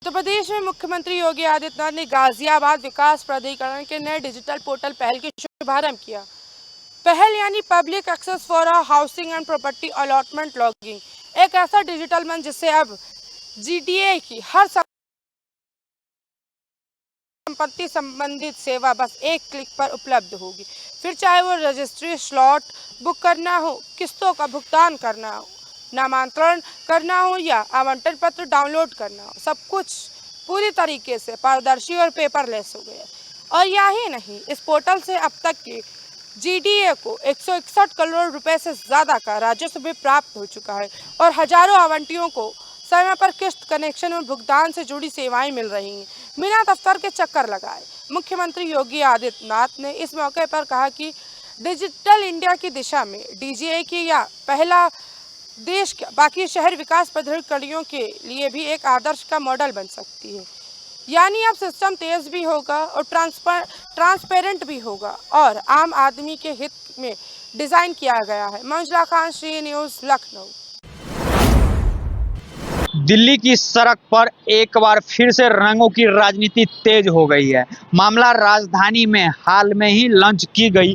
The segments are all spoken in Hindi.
उत्तर प्रदेश में मुख्यमंत्री योगी आदित्यनाथ ने गाजियाबाद विकास प्राधिकरण के नए डिजिटल पोर्टल पहल की शुभारंभ किया। पहल यानी public access for housing and property allotment logging, एक ऐसा डिजिटल मंच जिससे अब जीटीए की हर संपत्ति संबंधित सेवा बस एक क्लिक पर उपलब्ध होगी। फिर चाहे वो रजिस्ट्री स्लॉट बुक करना हो, किस्तों का भुगतान करना हो, नामांतरण करना हो या आवंटन पत्र डाउनलोड करना हो, सब कुछ पूरी तरीके से पारदर्शी और पेपरलेस हो गया। और यही नहीं, इस पोर्टल से अब तक की जीडीए को 161 करोड़ रुपए से ज़्यादा का राजस्व भी प्राप्त हो चुका है और हजारों आवंटियों को समय पर किस्त कनेक्शन और भुगतान से जुड़ी सेवाएं मिल रही हैं, बिना दफ्तर के चक्कर लगाए। मुख्यमंत्री योगी आदित्यनाथ ने इस मौके पर कहा कि डिजिटल इंडिया की दिशा में डीजीए की या पहला देश के बाकी शहर विकास प्राधिकरणों के लिए भी एक आदर्श का मॉडल बन सकती है। यानी अब सिस्टम तेज भी होगा और ट्रांसपेरेंट भी होगा और आम आदमी के हित में डिजाइन किया गया है। मंजुला खान, श्री न्यूज़, लखनऊ। दिल्ली की सड़क पर एक बार फिर से रंगों की राजनीति तेज हो गई है। मामला राजधानी में हाल में ही लॉन्च की गई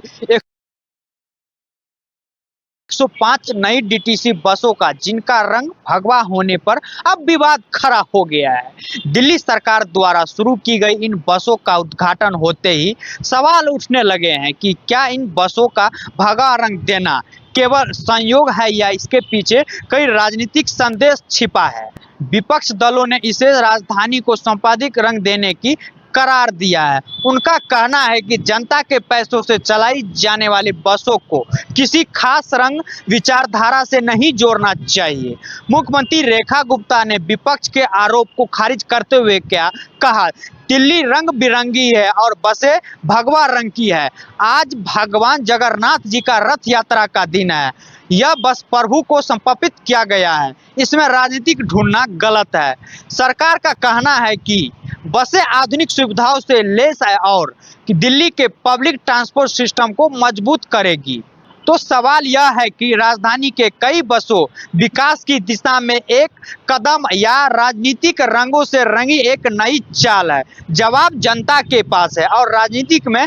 105 नई डीटीसी बसों का, जिनका रंग भगवा होने पर अब विवाद खड़ा हो गया है। दिल्ली सरकार द्वारा शुरू की गई इन बसों का उद्घाटन होते ही सवाल उठने लगे हैं कि क्या इन बसों का भगवा रंग देना केवल संयोग है या इसके पीछे कई राजनीतिक संदेश छिपा है। विपक्ष दलों ने इसे राजधानी को सांप्रदायिक रंग देने की करार दिया है। उनका कहना है कि जनता के पैसों से चलाई जाने वाली बसों को किसी खास रंग विचारधारा से नहीं जोड़ना चाहिए। मुख्यमंत्री रेखा गुप्ता ने विपक्ष के आरोप को खारिज करते हुए क्या कहा, दिल्ली रंग बिरंगी है और बसें भगवा रंग की है। आज भगवान जगन्नाथ जी का रथ यात्रा का दिन है। यह बस प्रभु को समर्पित किया गया है। इसमें राजनीतिक ढूंढना गलत है। सरकार का कहना है कि बसें आधुनिक सुविधाओं से लैस है और कि दिल्ली के पब्लिक ट्रांसपोर्ट सिस्टम को मजबूत करेगी। तो सवाल यह है कि राजधानी के कई बसों विकास की दिशा में एक कदम या राजनीतिक रंगों से रंगी एक नई चाल है। जवाब जनता के पास है और राजनीतिक में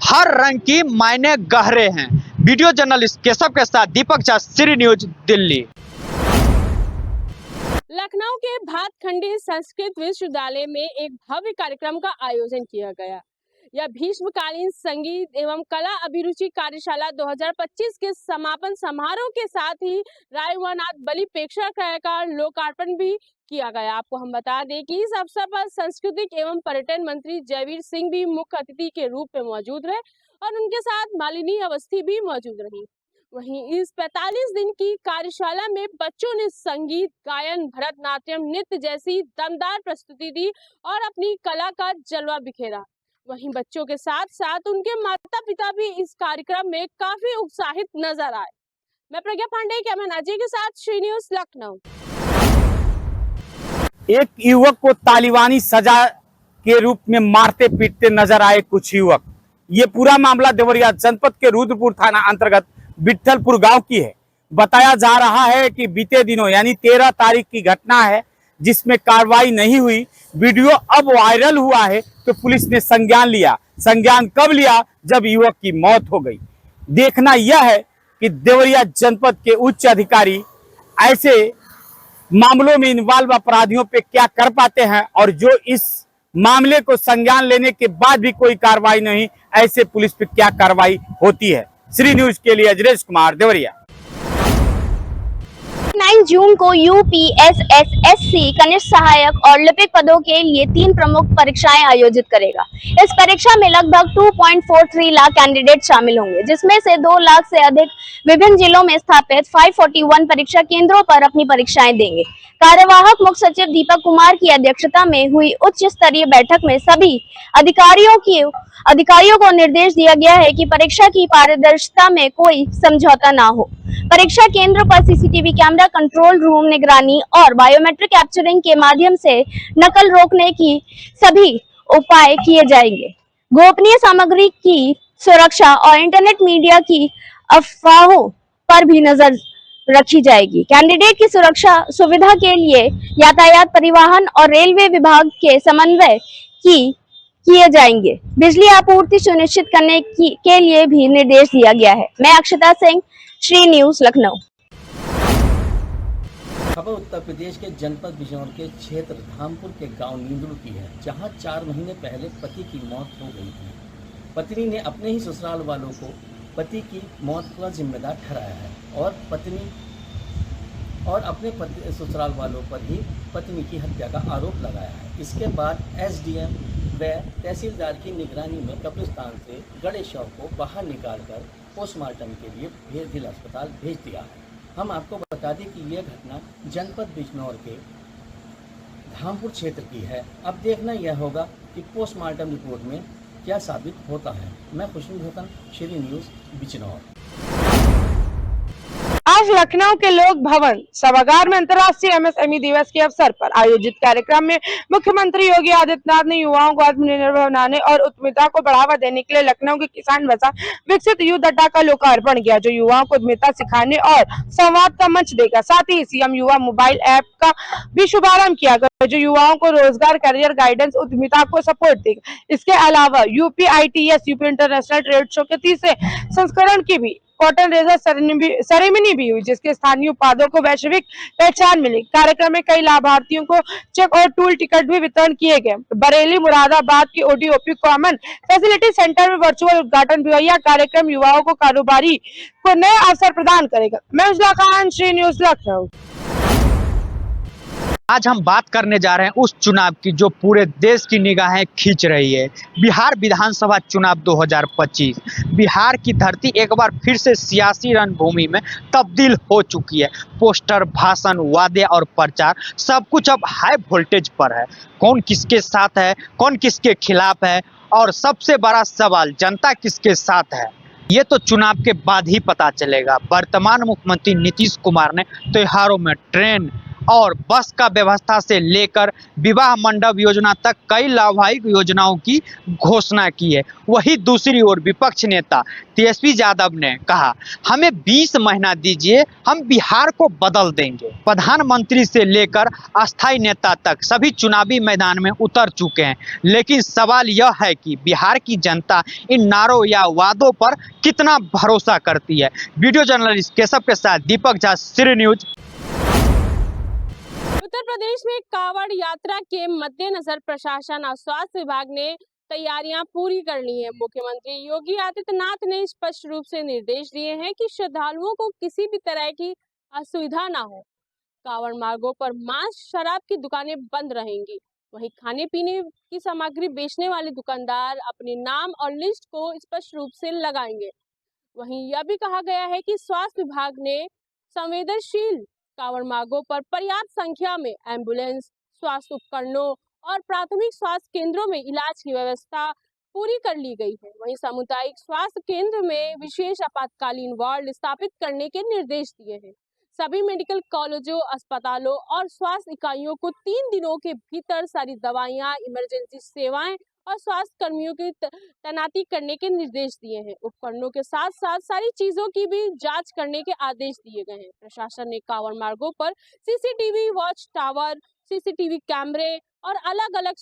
हर रंग की मायने गहरे हैं। वीडियो जर्नलिस्ट केशव के साथ दीपक झा, श्री न्यूज़, दिल्ली। लखनऊ के भातखंडी संस्कृत विश्वविद्यालय में एक भव्य कार्यक्रम का आयोजन किया गया। यह भीष्मकालीन संगीत एवं कला अभिरुचि कार्यशाला 2025 के समापन समारोह के साथ ही रायवानाथ बलि प्रेक्षागृह का लोकार्पण भी किया गया। आपको हम बता दें कि इस अवसर पर सांस्कृतिक एवं पर्यटन मंत्री जयवीर सिंह भी मुख्य अतिथि के रूप में मौजूद रहे और उनके साथ मालिनी अवस्थी भी मौजूद रही। वहीं इस 45 दिन की कार्यशाला में बच्चों ने संगीत, गायन, भरतनाट्यम, नृत्य जैसी दमदार प्रस्तुति दी और अपनी कला का जलवा बिखेरा। वहीं बच्चों के साथ साथ उनके माता पिता भी इस कार्यक्रम में काफी उत्साहित नजर आए। मैं प्रज्ञा पांडे, कैमरामैन अजय के साथ, श्री न्यूज़, लखनऊ। एक युवक को तालिबानी सजा के रूप में मारते पीटते नजर आए कुछ युवक। ये पूरा मामला देवरिया जनपद के रुद्रपुर थाना अंतर्गत विठलपुर गांव की है। बताया जा रहा है कि बीते दिनों यानी 13 तारीख की घटना है, जिसमें कार्रवाई नहीं हुई। वीडियो अब वायरल हुआ है तो पुलिस ने संज्ञान लिया। संज्ञान कब लिया? जब युवक की मौत हो गई। देखना यह है कि देवरिया जनपद के उच्च अधिकारी ऐसे मामलों में इन्वॉल्व अपराधियों पे क्या कर पाते हैं, और जो इस मामले को संज्ञान लेने के बाद भी कोई कार्रवाई नहीं, ऐसे पुलिस पे क्या कार्रवाई होती है। श्री न्यूज़ के लिए अजरेश कुमार, देवरिया। 9 जून को यूपीएसएसएससी कनिष्ठ सहायक और लिपिक पदों के लिए 3 प्रमुख परीक्षाएं आयोजित करेगा। इस परीक्षा में लगभग 2.43 लाख कैंडिडेट शामिल होंगे, जिसमें से 2 लाख से अधिक विभिन्न जिलों में स्थापित 541 परीक्षा केंद्रों पर अपनी परीक्षाएं देंगे। कार्यवाहक मुख्य सचिव दीपक कुमार की अध्यक्षता में हुई उच्च स्तरीय बैठक में सभी अधिकारियों को निर्देश दिया गया है कि परीक्षा की पारदर्शिता में कोई समझौता ना हो। परीक्षा केंद्र पर सीसीटीवी कैमरा, कंट्रोल रूम निगरानी और बायोमेट्रिक कैप्चरिंग के माध्यम से नकल रोकने की सभी उपाय किए जाएंगे। गोपनीय सामग्री की सुरक्षा और इंटरनेट मीडिया की अफवाहों पर भी नजर रखी जाएगी। कैंडिडेट की सुरक्षा सुविधा के लिए यातायात, परिवहन और रेलवे विभाग के समन्वय किए जाएंगे। बिजली आपूर्ति सुनिश्चित करने के लिए भी निर्देश दिया गया है। मैं अक्षता सिंह, श्री न्यूज, लखनऊ। खबर उत्तर प्रदेश के जनपद बिजनौर के क्षेत्र धामपुर के गांव नींदड़ू की है, जहां 4 महीने पहले पति की मौत हो गई थी। पत्नी ने अपने ही ससुराल वालों को पति की मौत का जिम्मेदार ठहराया है और अपने ससुराल वालों पर ही पत्नी की हत्या का आरोप लगाया है। इसके बाद एसडीएम व तहसीलदार की निगरानी में कब्रिस्तान से गड़े शव को बाहर निकालकर पोस्टमार्टम के लिए जिला अस्पताल भेज दिया है। हम आपको बता दें कि यह घटना जनपद बिजनौर के धामपुर क्षेत्र की है। अब देखना यह होगा कि पोस्टमार्टम रिपोर्ट में क्या साबित होता है। मैं खुशबू होता, श्री न्यूज़ बिजनौर। आज लखनऊ के लोक भवन सभागार में अंतर्राष्ट्रीय एमएसएमई दिवस के अवसर पर आयोजित कार्यक्रम में मुख्यमंत्री योगी आदित्यनाथ ने युवाओं को आत्मनिर्भर बनाने और उद्यमिता को बढ़ावा देने के लिए लखनऊ के किसान बसा विकसित युद्ध अड्डा का लोकार्पण किया, जो युवाओं को उद्यमिता सिखाने और संवाद का मंच देगा। साथ ही सीएम युवा मोबाइल ऐप का भी शुभारंभ किया गया, जो युवाओं को रोजगार, करियर गाइडेंस, उद्यमिता को सपोर्ट देगा। इसके अलावा UP ITS UP international trade show के 30वें संस्करण की भी कॉटन रेजर सेरेमनी भी हुई, जिसके स्थानीय उत्पादों को वैश्विक पहचान मिली। कार्यक्रम में कई लाभार्थियों को चेक और टूल टिकट भी वितरण किए गए। बरेली मुरादाबाद की ODOP कॉमन फैसिलिटी सेंटर में वर्चुअल उद्घाटन भी हुआ। यह कार्यक्रम युवाओं को कारोबारी को नए अवसर प्रदान करेगा। मैं उजला खान, श्री न्यूज़, लखनऊ। आज हम बात करने जा रहे हैं उस चुनाव की जो पूरे देश की निगाहें खींच रही है, बिहार विधानसभा चुनाव 2025। बिहार की धरती एक बार फिर से सियासी रणभूमि में तब्दील हो चुकी है। पोस्टर, भाषण, वादे और प्रचार सब कुछ अब हाई वोल्टेज पर है। कौन किसके साथ है, कौन किसके खिलाफ है और सबसे बड़ा सवाल जनता किसके साथ है, ये तो चुनाव के बाद ही पता चलेगा। वर्तमान मुख्यमंत्री नीतीश कुमार ने त्योहारों में ट्रेन और बस का व्यवस्था से लेकर विवाह मंडप योजना तक कई लाभदायक योजनाओं की घोषणा की है। वहीं दूसरी ओर विपक्ष नेता तेजस्वी यादव ने कहा, हमें 20 महीना दीजिए, हम बिहार को बदल देंगे। प्रधानमंत्री से लेकर अस्थायी नेता तक सभी चुनावी मैदान में उतर चुके हैं, लेकिन सवाल यह है कि बिहार की जनता इन नारों या वादों पर कितना भरोसा करती है। वीडियो जर्नलिस्ट केशव के साथ दीपक झा, श्री न्यूज। उत्तर प्रदेश में कांवड़ यात्रा के मद्देनजर प्रशासन और स्वास्थ्य विभाग ने तैयारियां पूरी कर ली हैं। मुख्यमंत्री योगी आदित्यनाथ ने स्पष्ट रूप से निर्देश दिए हैं कि श्रद्धालुओं को किसी भी तरह की असुविधा ना हो। कांवड़ मार्गों पर मांस, शराब की दुकानें बंद रहेंगी। वहीं खाने पीने की सामग्री बेचने वाले दुकानदार अपने नाम और लिस्ट को स्पष्ट रूप से लगाएंगे। वहीं यह भी कहा गया है कि स्वास्थ्य विभाग ने संवेदनशील कांवड़ मार्गों पर पर्याप्त संख्या में एम्बुलेंस, स्वास्थ्य उपकरणों और प्राथमिक स्वास्थ्य केंद्रों में इलाज की व्यवस्था पूरी कर ली गई है। वहीं सामुदायिक स्वास्थ्य केंद्र में विशेष आपातकालीन वार्ड स्थापित करने के निर्देश दिए हैं। सभी मेडिकल कॉलेजों, अस्पतालों और स्वास्थ्य इकाइयों को 3 दिनों के भीतर सारी दवाइयां, इमरजेंसी सेवाएं और स्वास्थ्य कर्मियों की तैनाती करने के निर्देश दिए हैं। उपकरणों के साथ साथ सारी चीजों की भी जांच करने के आदेश दिए गए हैं। प्रशासन ने कांवड़ मार्गों पर CCTV वॉच टावर, CCTV कैमरे और अलग अलग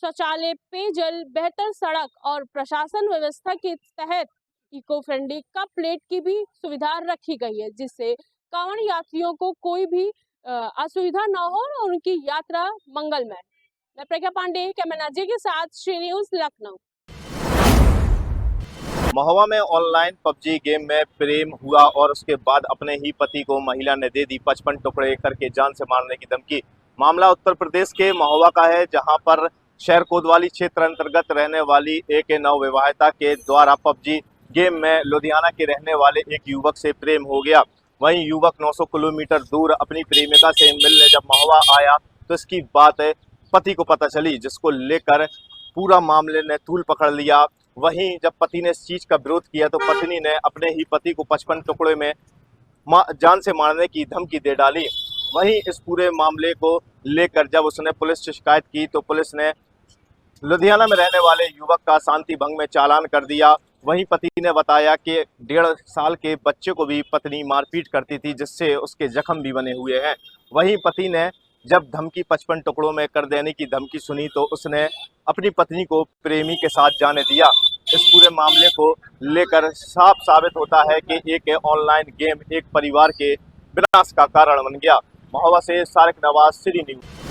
शौचालय, पेयजल, बेहतर सड़क और प्रशासन व्यवस्था के तहत इको फ्रेंडली कप प्लेट की भी सुविधा रखी गई है, जिससे कांवड़ यात्रियों को कोई भी असुविधा न हो और उनकी यात्रा मंगलमय। मैं प्रज्ञा पांडे, कैमरा जी के साथ, श्री न्यूज़, लखनऊ। महुआ में ऑनलाइन PUBG गेम में प्रेम हुआ और उसके बाद अपने ही पति को महिला ने दे दी 55 टुकड़े करके जान से मारने की धमकी। मामला उत्तर प्रदेश के महुआ का है, जहां पर शहर कोतवाली क्षेत्र अंतर्गत रहने वाली एक नवविवाहिता के द्वारा PUBG गेम में लुधियाना के रहने वाले एक युवक से प्रेम हो गया। वहीं युवक 900 किलोमीटर दूर अपनी प्रेमिका से मिलने जब महुआ आया तो इसकी बात पति को पता चली, जिसको लेकर पूरा मामले ने तूल पकड़ लिया। वहीं जब पति ने इस चीज का विरोध किया तो पत्नी ने अपने ही पति को 55 टुकड़े में जान से मारने की धमकी दे डाली। वहीं इस पूरे मामले को लेकर जब उसने पुलिस से शिकायत की तो पुलिस ने लुधियाना में रहने वाले युवक का शांति भंग में चालान कर दिया। वहीं पति ने बताया कि 1.5 साल के बच्चे को भी पत्नी मारपीट करती थी, जिससे उसके जख्म भी बने हुए हैं। वहीं पति ने जब धमकी 55 टुकड़ों में कर देने की धमकी सुनी तो उसने अपनी पत्नी को प्रेमी के साथ जाने दिया। इस पूरे मामले को लेकर साफ साबित होता है कि एक ऑनलाइन गेम एक परिवार के विनाश का कारण बन गया। महोबा से सारिक नवाज, सिटी न्यूज।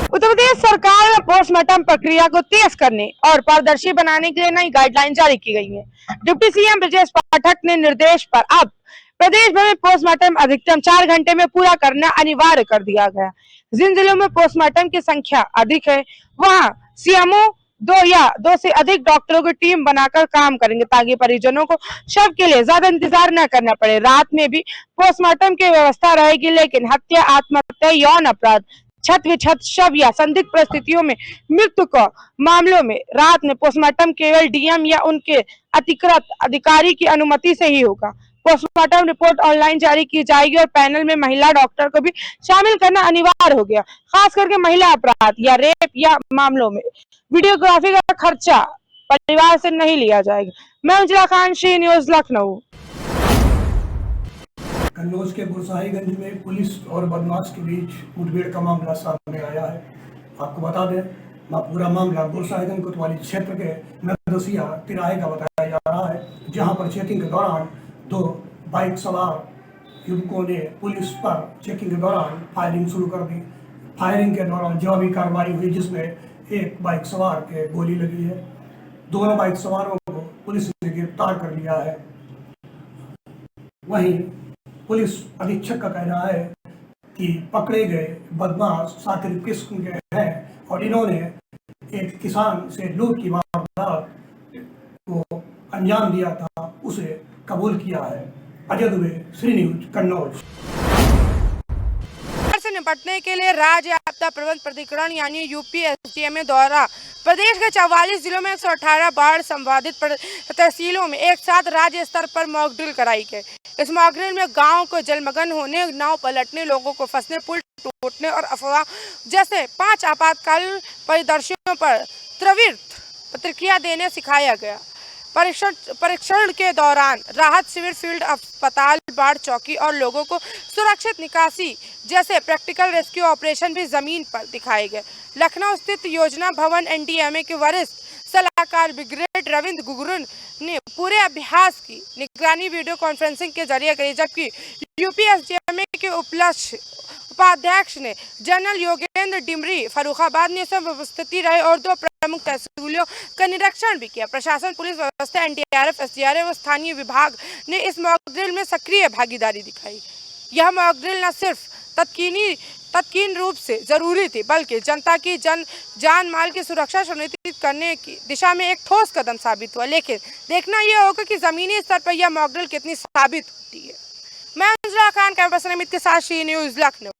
उत्तर प्रदेश सरकार में पोस्टमार्टम प्रक्रिया को तेज करने और पारदर्शी बनाने के लिए नई गाइडलाइन जारी की गई है। डिप्टी सीएम ब्रजेश पाठक ने निर्देश पर अब प्रदेश भर में पोस्टमार्टम अधिकतम 4 घंटे में पूरा करना अनिवार्य कर दिया गया। जिन जिलों में पोस्टमार्टम की संख्या अधिक है वहां सीएमओ 2 या 2 से अधिक डॉक्टरों की टीम बनाकर काम करेंगे ताकि परिजनों को शव के लिए ज्यादा इंतजार न करना पड़े। रात में भी पोस्टमार्टम की व्यवस्था रहेगी, लेकिन हत्या, आत्महत्या, यौन अपराध, छत विछत शव या संदिग्ध परिस्थितियों में मृत्यु को मामलों में रात में पोस्टमार्टम केवल डीएम या उनके अधिकृत अधिकारी की अनुमति से ही होगा। पोस्टमार्टम रिपोर्ट ऑनलाइन जारी की जाएगी और पैनल में महिला डॉक्टर को भी शामिल करना अनिवार्य हो गया। खास करके महिला अपराध या रेप या मामलों में वीडियोग्राफी का खर्चा परिवार से नहीं लिया जाएगा। मैं उजला खान, श्री न्यूज, लखनऊ। कन्नौज के गुरसाहिगंज में पुलिस और बदमाश के बीच मुठभेड़ का मामला सामने आया है। आपको बता दें, पूरा मामला गुरसाहिगंज कोतवाली क्षेत्र के नरदोसिया तिराहे का बताया जा रहा है, जहां पर चेकिंग के दौरान 2 बाइक सवार युवकों ने पुलिस पर चेकिंग के दौरान फायरिंग शुरू कर दी। फायरिंग के दौरान जवाबी कार्रवाई हुई, जिसमें एक बाइक सवार के गोली लगी है। दोनों बाइक सवारों को पुलिस ने गिरफ्तार कर लिया है। वहीं पुलिस अधीक्षक का कहना है कि पकड़े गए बदमाश शातिर किस्म के हैं और इन्होंने एक किसान से लूट की वारदात को अंजाम दिया था, उसे कबूल किया है। अजय दुबे, श्री न्यूज, कन्नौज। से निपटने के लिए राज्य आपदा प्रबंधन प्राधिकरण यानी यूपी एसडीएम द्वारा प्रदेश के 44 जिलों में 118 बाढ़ संबाधित तहसीलों में एक साथ राज्य स्तर पर मॉक ड्रिल कराई गई। इस मॉक ड्रिल में गांव को जलमग्न होने, नाव पलटने, लोगों को फंसने, पुल टूटने और अफवाह जैसे 5 आपातकाल परिदृश्यों पर त्वरित प्रतिक्रिया देने सिखाया गया। परीक्षण के दौरान राहत शिविर, फील्ड अस्पताल, बाढ़ चौकी और लोगों को सुरक्षित निकासी जैसे प्रैक्टिकल रेस्क्यू ऑपरेशन भी जमीन पर दिखाए गए। लखनऊ स्थित योजना भवन एनडीएमए के वरिष्ठ सलाहकार ब्रिगेडियर रविंद्र गुगुरन ने पूरे अभ्यास की निगरानी वीडियो कॉन्फ्रेंसिंग के जरिए करी, जबकि यूपी एसडीएमए के उपाध्यक्ष ने जनरल योगेंद्र डिमरी फर्रुखाबाद ने सब उपस्थित रहे और 2 प्रमुख तहसीलों का निरीक्षण भी किया। प्रशासन, पुलिस व्यवस्था, एनडीआरएफ, एसडीआरएफ और स्थानीय विभाग ने इस मॉक ड्रिल में सक्रिय भागीदारी दिखाई। यह मॉक ड्रिल न सिर्फ तत्कीन रूप से जरूरी थी, बल्कि जनता की जान माल की सुरक्षा सुनिश्चित करने की दिशा में एक ठोस कदम साबित हुआ। लेकिन देखना यह होगा कि जमीनी स्तर पर यह मॉक ड्रिल कितनी साबित होती है। मैं उजला खान, कैंपस निमित के साथ, श्री न्यूज, लखनऊ।